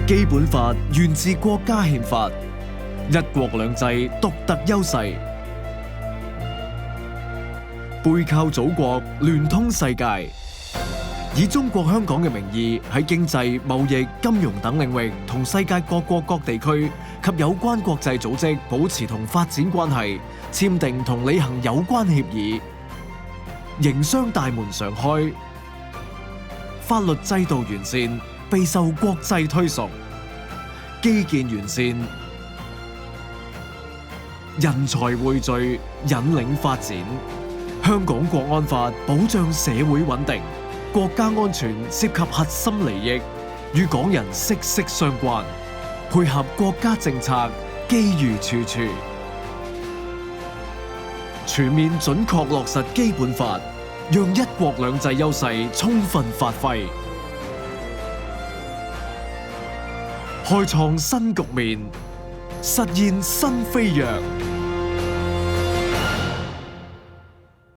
基本法源自國家憲法，一國兩制獨特優勢，背靠祖國，聯通世界。以中國香港嘅名義喺經濟、貿易、金融等領域同世界各國各地區及有關國際組織保持同發展關係，簽訂同履行有關協議，營商大門常開，法律制度完善，備受國際推崇，基建完善，人才匯聚，引領發展。香港國安法保障社會穩定，國家安全涉及核心利益，與港人息息相關，配合國家政策，機遇處處，全面準確落實基本法，讓一國兩制優勢充分發揮，開創新局面，實現新飛躍。